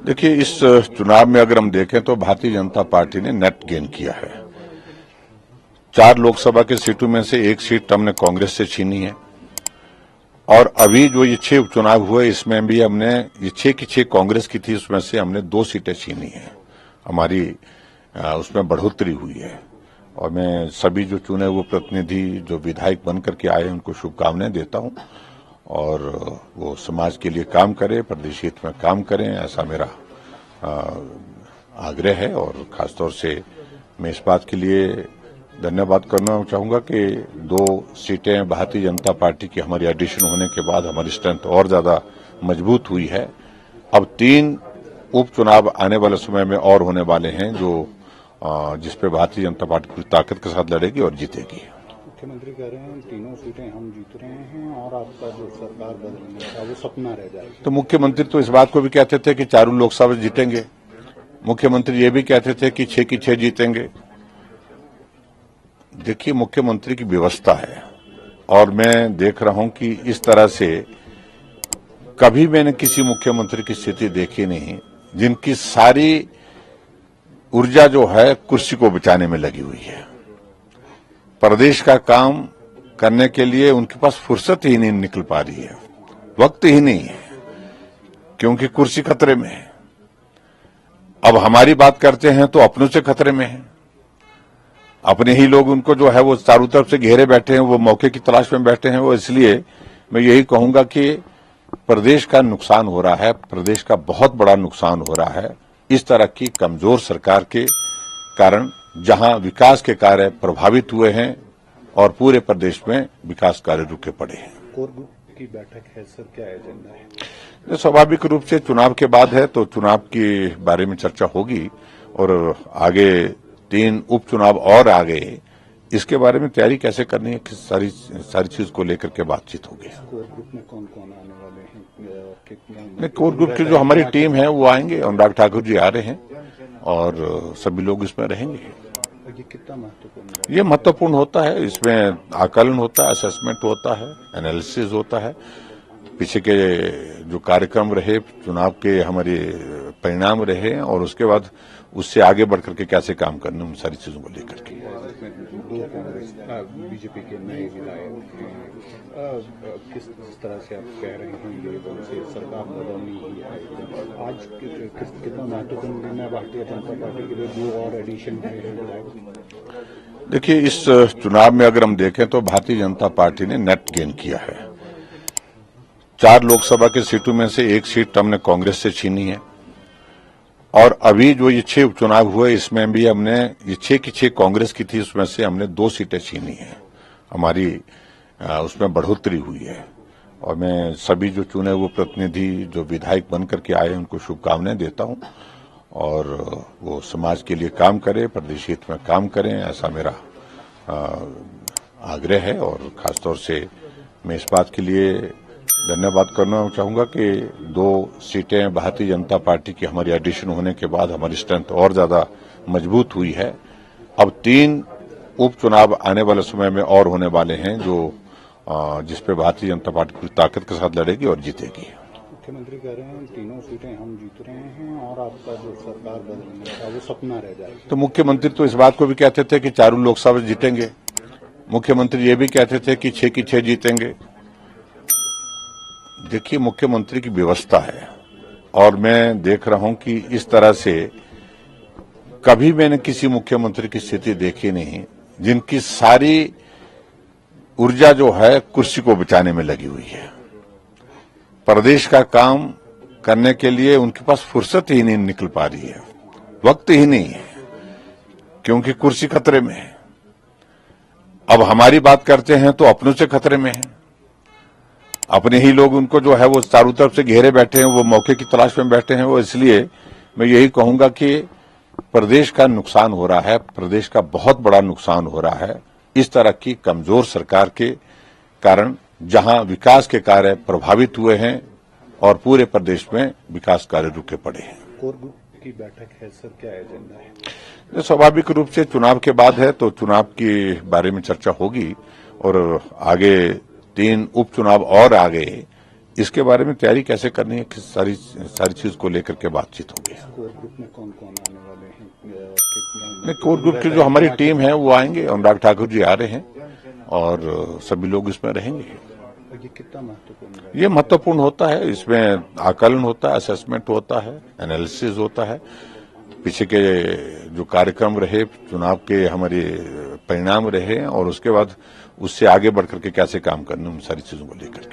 देखिए, इस चुनाव में अगर हम देखें तो भारतीय जनता पार्टी ने नेट गेन किया है। 4 लोकसभा की सीटों में से एक सीट हमने कांग्रेस से छीनी है और अभी जो ये 6 उपचुनाव हुए इसमें भी हमने ये 6 की 6 कांग्रेस की थी, उसमें से हमने 2 सीटें छीनी है। हमारी उसमें बढ़ोतरी हुई है और मैं सभी जो चुने हुए प्रतिनिधि जो विधायक बनकर के आए उनको शुभकामनाएं देता हूं और वो समाज के लिए काम करें, प्रदेश हित में काम करें, ऐसा मेरा आग्रह है। और खासतौर से मैं इस बात के लिए धन्यवाद करना चाहूंगा कि 2 सीटें भारतीय जनता पार्टी की हमारी एडिशन होने के बाद हमारी स्ट्रेंथ और ज्यादा मजबूत हुई है। अब 3 उपचुनाव आने वाले समय में और होने वाले हैं जो जिसपे भारतीय जनता पार्टी पूरी ताकत के साथ लड़ेगी और जीतेगी। मुख्यमंत्री कह रहे हैं तीनों सीटें हम जीत रहे हैं और आपका जो सरकार बदलने का वो सपना रह जाएगा। तो मुख्यमंत्री तो इस बात को भी कहते थे कि 4 लोकसभा जीतेंगे। मुख्यमंत्री ये भी कहते थे कि 6 की 6 जीतेंगे। देखिए, मुख्यमंत्री की व्यवस्था है और मैं देख रहा हूं कि इस तरह से कभी मैंने किसी मुख्यमंत्री की स्थिति देखी नहीं जिनकी सारी ऊर्जा जो है कुर्सी को बचाने में लगी हुई है। प्रदेश का काम करने के लिए उनके पास फुर्सत ही नहीं निकल पा रही है, वक्त ही नहीं है, क्योंकि कुर्सी खतरे में है। अब हमारी बात करते हैं तो अपनों से खतरे में है। अपने ही लोग उनको जो है वो चारों तरफ से घेरे बैठे हैं, वो मौके की तलाश में बैठे हैं। वो इसलिए मैं यही कहूंगा कि प्रदेश का नुकसान हो रहा है, प्रदेश का बहुत बड़ा नुकसान हो रहा है इस तरह की कमजोर सरकार के कारण, जहां विकास के कार्य प्रभावित हुए हैं और पूरे प्रदेश में विकास कार्य रुके पड़े हैं। कोर ग्रुप की बैठक है सर, क्या एजेंडा है? स्वाभाविक रूप से चुनाव के बाद है तो चुनाव के बारे में चर्चा होगी और आगे 3 उपचुनाव और आ गए, इसके बारे में तैयारी कैसे करनी है, सारी चीज को लेकर के बातचीत होगी। कोर ग्रुप में कौन कौन आने वाले हैं? कोर ग्रुप की जो हमारी टीम है वो आएंगे, अनुराग ठाकुर जी आ रहे हैं और सभी लोग इसमें रहेंगे। ये कितना महत्वपूर्ण है? ये महत्वपूर्ण होता है, इसमें आकलन होता है, असेसमेंट होता है, एनालिसिस होता है, पीछे के जो कार्यक्रम रहे, चुनाव के हमारे परिणाम रहे और उसके बाद उससे आगे बढ़कर के कैसे काम करना, उन सारी चीजों को लेकर के। बीजेपी के नए विधायक किस तरह से आप कह रहे हैं ये उनसे सरकार बदलनी ही है, आज कितना महत्वपूर्ण निर्णय भारतीय जनता पार्टी के लिए 2 और एडिशन है? देखिए, इस चुनाव में अगर हम देखें तो भारतीय जनता पार्टी ने नेट गेन किया है। 4 लोकसभा की सीटों में से एक सीट हमने कांग्रेस से छीनी है और अभी जो ये 6 उपचुनाव हुए इसमें भी हमने ये 6 की 6 कांग्रेस की थी, उसमें से हमने 2 सीटें छीनी है। हमारी उसमें बढ़ोतरी हुई है और मैं सभी जो चुने हुए प्रतिनिधि जो विधायक बनकर के आए उनको शुभकामनाएं देता हूं और वो समाज के लिए काम करें, प्रदेश हित में काम करें, ऐसा मेरा आग्रह है। और खासतौर से मैं इस बात के लिए धन्यवाद करना चाहूंगा कि 2 सीटें भारतीय जनता पार्टी की हमारी एडिशन होने के बाद हमारी स्ट्रेंथ और ज्यादा मजबूत हुई है। अब 3 उपचुनाव आने वाले समय में और होने वाले हैं जो जिसपे भारतीय जनता पार्टी पूरी ताकत के साथ लड़ेगी और जीतेगी। मुख्यमंत्री कह रहे हैं तीनों सीटें हम जीत रहे हैं और आपका जो सरकार बदलने का वो सपना रह जाएगा। तो मुख्यमंत्री तो इस बात को भी कहते थे कि 4 लोकसभा जीतेंगे। मुख्यमंत्री ये भी कहते थे कि 6 की 6 जीतेंगे। देखिए, मुख्यमंत्री की व्यवस्था है और मैं देख रहा हूं कि इस तरह से कभी मैंने किसी मुख्यमंत्री की स्थिति देखी नहीं जिनकी सारी ऊर्जा जो है कुर्सी को बचाने में लगी हुई है। प्रदेश का काम करने के लिए उनके पास फुर्सत ही नहीं निकल पा रही है, वक्त ही नहीं है, क्योंकि कुर्सी खतरे में है। अब हमारी बात करते हैं तो अपनों से खतरे में है। अपने ही लोग उनको जो है वो चारों तरफ से घेरे बैठे हैं, वो मौके की तलाश में बैठे हैं। वो इसलिए मैं यही कहूंगा कि प्रदेश का नुकसान हो रहा है, प्रदेश का बहुत बड़ा नुकसान हो रहा है इस तरह की कमजोर सरकार के कारण, जहां विकास के कार्य प्रभावित हुए हैं और पूरे प्रदेश में विकास कार्य रुके पड़े हैं। कोर ग्रुप की बैठक है सर, क्या एजेंडा है? स्वाभाविक रूप से चुनाव के बाद है तो चुनाव के बारे में चर्चा होगी और आगे 3 उपचुनाव और आ गए, इसके बारे में तैयारी कैसे करनी है, सारी चीज को लेकर के बातचीत होगी। कोर ग्रुप में कौन कौन आने वाले हैं और कितना? नहीं, कोर ग्रुप की जो हमारी टीम है वो आएंगे, अनुराग ठाकुर जी आ रहे हैं और सभी लोग इसमें रहेंगे। ये कितना महत्वपूर्ण है? ये महत्वपूर्ण होता है, इसमें आकलन होता है, असेसमेंट होता है, एनालिसिस होता है, पीछे के जो कार्यक्रम रहे, चुनाव के हमारे परिणाम रहे और उसके बाद उससे आगे बढ़कर के कैसे काम करने, उन सारी चीजों को लेकर